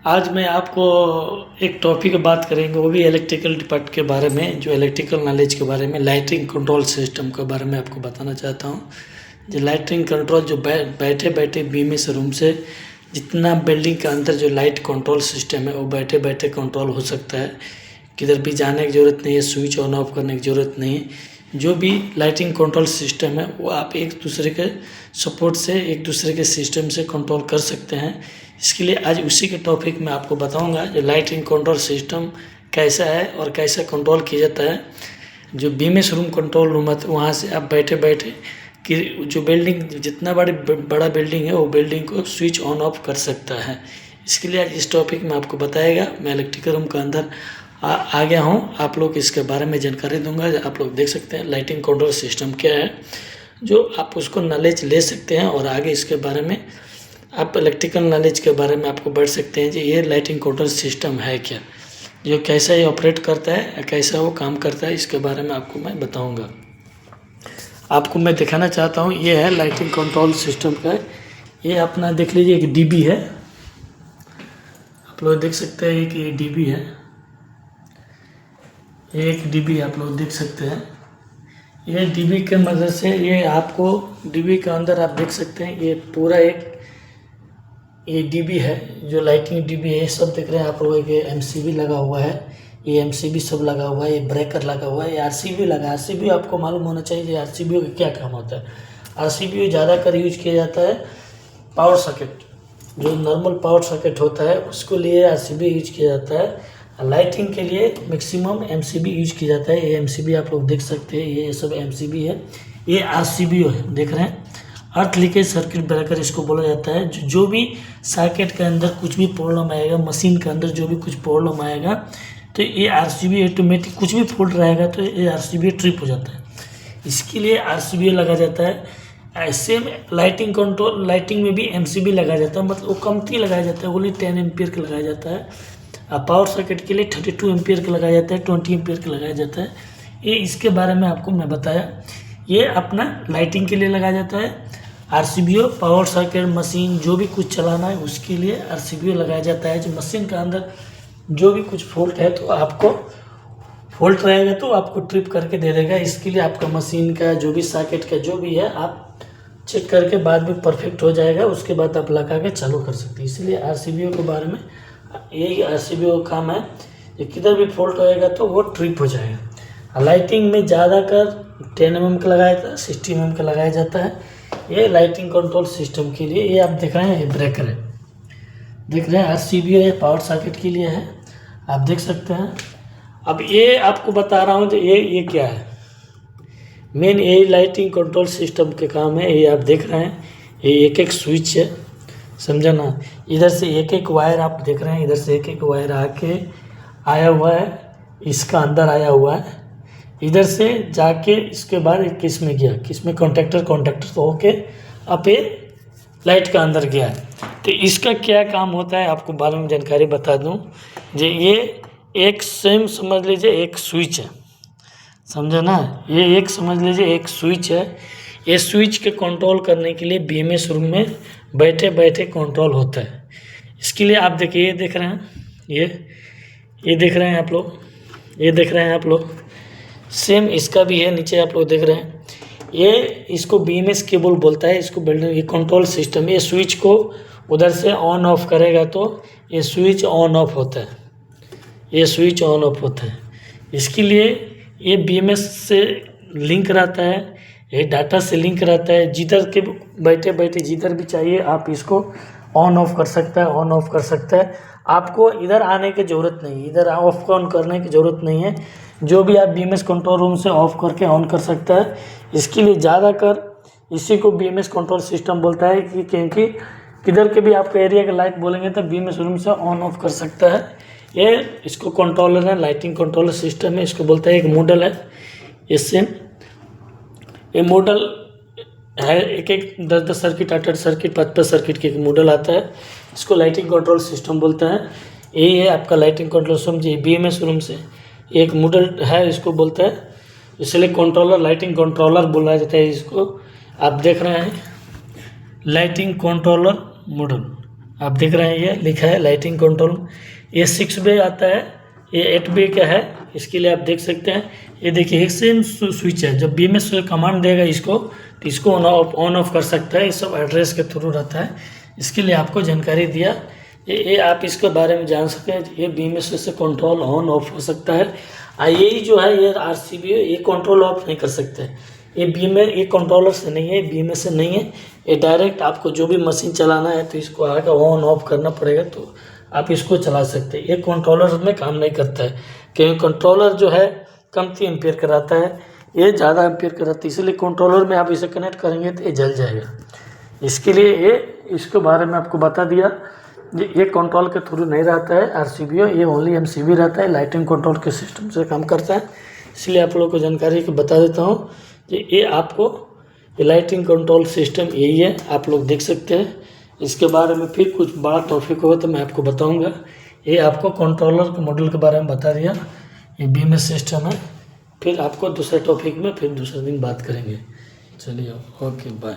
आज मैं आपको एक टॉपिक बात करेंगे, वो भी इलेक्ट्रिकल डिपार्ट के बारे में, जो इलेक्ट्रिकल नॉलेज के बारे में, लाइटिंग कंट्रोल सिस्टम के बारे में आपको बताना चाहता हूँ। जो लाइटिंग कंट्रोल जो बैठे बैठे बीएमएस रूम से जितना बिल्डिंग के अंदर जो लाइट कंट्रोल सिस्टम है वो बैठे बैठे कंट्रोल हो सकता है। किधर भी जाने की ज़रूरत नहीं है, स्विच ऑन ऑफ करने की ज़रूरत नहीं है। जो भी लाइटिंग कंट्रोल सिस्टम है वो आप एक दूसरे के सपोर्ट से, एक दूसरे के सिस्टम से कंट्रोल कर सकते हैं। इसके लिए आज उसी के टॉपिक में आपको बताऊंगा जो लाइटिंग कंट्रोल सिस्टम कैसा है और कैसे कंट्रोल किया जाता है। जो बीएमएस रूम कंट्रोल रूम है वहाँ से आप बैठे बैठे कि जो बिल्डिंग जितना बड़ा बिल्डिंग है वो बिल्डिंग को स्विच ऑन ऑफ कर सकता है। इसके लिए आज इस टॉपिक में आपको बताएगा। मैं इलेक्ट्रिकल रूम के अंदर आ गया हूँ, आप लोग इसके बारे में जानकारी दूंगा। आप लोग देख सकते हैं लाइटिंग कंट्रोल सिस्टम क्या है, जो आप उसको नॉलेज ले सकते हैं और आगे इसके बारे में आप इलेक्ट्रिकल नॉलेज के बारे में आपको बढ़ सकते हैं। जी ये लाइटिंग कंट्रोल सिस्टम है क्या, जो कैसा ये ऑपरेट करता है, कैसा वो काम करता है, इसके बारे में आपको मैं बताऊंगा। आपको मैं दिखाना चाहता हूँ, ये है लाइटिंग कंट्रोल सिस्टम का। ये अपना देख लीजिए, एक डीबी है, आप लोग देख सकते हैं कि ये डीबी है, एक डीबी आप लोग देख सकते हैं। ये डीबी के मदद से ये आपको डीबी के अंदर आप देख सकते हैं ये पूरा एक ये डीबी है, जो लाइटिंग डीबी है। सब देख रहे हैं आप लोग, ये एमसीबी लगा हुआ है, ये एमसीबी सब लगा हुआ है, ये ब्रेकर लगा हुआ है, ये आरसीबी लगा है। आरसीबी आपको मालूम होना चाहिए आरसीबी का क्या काम होता है। आरसीबी ज़्यादातर यूज किया जाता है पावर सॉकेट, जो नॉर्मल पावर सॉकेट होता है उसको लिए आरसीबी यूज किया जाता है। लाइटिंग के लिए मैक्सिमम एमसीबी यूज किया जाता है। ये एमसीबी आप लोग देख सकते हैं, ये सब एमसीबी है, ये आरसीबी है, देख रहे हैं। अर्थ लीकेज सर्किट ब्रेकर इसको बोला जाता है। जो भी सर्किट के अंदर कुछ भी प्रॉब्लम आएगा, मशीन के अंदर जो भी कुछ प्रॉब्लम आएगा, तो ये आरसीबी ऑटोमेटिक कुछ भी फॉल्ट रहेगा तो ये आरसीबी ट्रिप हो जाता है। इसके लिए आरसीबी लगा जाता है। ऐसे में लाइटिंग कंट्रोल, लाइटिंग में भी एमसीबी लगाया जाता है, मतलब वो कमती लगाया जाता है, ओनली 10 एम्पियर का लगाया जाता है। पावर सॉकेट के लिए 32 एम्पियर का लगाया जाता है, 20 एम्पियर का लगाया जाता है। ये इसके बारे में आपको मैं बताया। ये अपना लाइटिंग के लिए लगाया जाता है। आरसीबीओ पावर सॉकेट मशीन जो भी कुछ चलाना है उसके लिए आरसीबीओ लगाया जाता है। जो मशीन के अंदर जो भी कुछ फॉल्ट है तो आपको फॉल्ट रहेगा तो आपको ट्रिप करके दे देगा। इसके लिए आपका मशीन का जो भी सॉकेट का जो भी है आप चेक करके बाद में परफेक्ट हो जाएगा, उसके बाद आप लगा के चालू कर सकते हैं। इसलिए आरसीबीओ के बारे में यही आरसीबीओ का काम है, कि किधर भी फॉल्ट होएगा तो वो ट्रिप हो जाएगा। लाइटिंग में ज़्यादातर 10 mm का लगाया जाता है, 60 mm का लगाया जाता है। ये लाइटिंग कंट्रोल सिस्टम के लिए। ये आप देख रहे हैं, ये ब्रेकर है, देख रहे हैं, आरसीबीओ है, पावर सॉकेट के लिए है, आप देख सकते हैं। अब ये आपको बता रहा हूँ तो ये क्या है, मेन ये लाइटिंग कंट्रोल सिस्टम के काम है। ये आप देख रहे हैं, ये एक एक स्विच है, समझा ना। इधर से एक एक वायर आप देख रहे हैं, इधर से एक एक वायर आके आया हुआ है, इसका अंदर आया हुआ है, इधर से जाके इसके बाद किस में गया, किस में कॉन्टेक्टर तो होके अब ये लाइट का अंदर गया है। तो इसका क्या काम होता है आपको बारे में जानकारी बता दूं। जो ये एक सेम समझ लीजिए एक स्विच है, समझा ना। ये एक समझ लीजिए एक स्विच है। ये स्विच के कंट्रोल करने के लिए बीएमएस रूम में बैठे बैठे कंट्रोल होता है। इसके लिए आप देखिए, ये देख रहे हैं, ये देख रहे हैं आप लोग, ये देख रहे हैं आप लोग, सेम इसका भी है, नीचे आप लोग देख रहे हैं। ये इसको बीएमएस केबल बोलता है, इसको बिल्डिंग, ये कंट्रोल सिस्टम। ये स्विच को उधर से ऑन ऑफ करेगा तो ये स्विच ऑन ऑफ होता है, ये स्विच ऑन ऑफ होता है। इसके लिए ये बीएमएस से लिंक रहता है, ये डाटा से लिंक रहता है। जिधर के बैठे बैठे जिधर भी चाहिए आप इसको ऑन ऑफ कर सकता है, ऑन ऑफ कर सकता है। आपको इधर आने की ज़रूरत नहीं, इधर ऑफ ऑन करने की ज़रूरत नहीं है। जो भी आप बीएमएस कंट्रोल रूम से ऑफ करके ऑन कर सकता है। इसके लिए ज़्यादातर इसी को बीएमएस कंट्रोल सिस्टम बोलता है, कि क्योंकि किधर के भी आपका एरिया का लाइट बोलेंगे तो बीएमएस रूम से ऑन ऑफ कर सकता है। ये इसको कंट्रोलर है, लाइटिंग कंट्रोलर सिस्टम है, इसको बोलता है। एक मॉडल है इससे, ये मॉडल है, एक 10 सर्किट, 8 सर्किट, 5 सर्किट के एक मॉडल आता है। इसको लाइटिंग कंट्रोल सिस्टम बोलता है। यही है आपका लाइटिंग कंट्रोल सिस्टम। जी बीएमएस रूम से एक मॉडल है, इसको बोलता है, इसलिए कंट्रोलर, लाइटिंग कंट्रोलर बोला जाता है इसको। आप देख रहे हैं लाइटिंग कंट्रोलर मॉडल, आप देख रहे हैं ये लिखा है लाइटिंग कंट्रोल। ये 6 वे आता है, ये 8 वे का है, इसके लिए आप देख सकते हैं। ये देखिए एक सेम स्विच है, जब BMS कमांड देगा इसको तो इसको ऑन ऑफ कर सकता है। ये सब एड्रेस के थ्रू रहता है, इसके लिए आपको जानकारी दिया। ये आप इसके बारे में जान सकें। ये BMS से कंट्रोल ऑन ऑफ हो सकता है। यही जो है ये RCB ये कंट्रोल ऑफ नहीं कर सकते। ये BMS ये कंट्रोलर से नहीं है, BMS से नहीं है। ये डायरेक्ट आपको जो भी मशीन चलाना है तो इसको आगे ऑन ऑफ करना पड़ेगा, तो आप इसको चला सकते हैं। ये कंट्रोलर में काम नहीं करता है, क्योंकि कंट्रोलर जो है कमती एम्पियर कराता है, ये ज़्यादा एम्पियर कराता है, इसलिए कंट्रोलर में आप इसे कनेक्ट करेंगे तो ये जल जाएगा। इसके लिए ये इसके बारे में आपको बता दिया। ये कंट्रोल के थ्रू नहीं रहता है RCB, ये ओनली MCB रहता है, लाइटिंग कंट्रोल के सिस्टम से काम करता है। इसलिए आप लोगों को जानकारी को बता देता हूँ कि ये आपको ये लाइटिंग कंट्रोल सिस्टम यही है, आप लोग देख सकते हैं। इसके बारे में फिर कुछ बड़ा टॉपिक हो तो मैं आपको बताऊंगा। ये आपको कंट्रोलर के मॉडल के बारे में बता दिया, ये BMS सिस्टम है। फिर आपको दूसरे टॉपिक में फिर दूसरे दिन बात करेंगे। चलिए, ओके, बाय।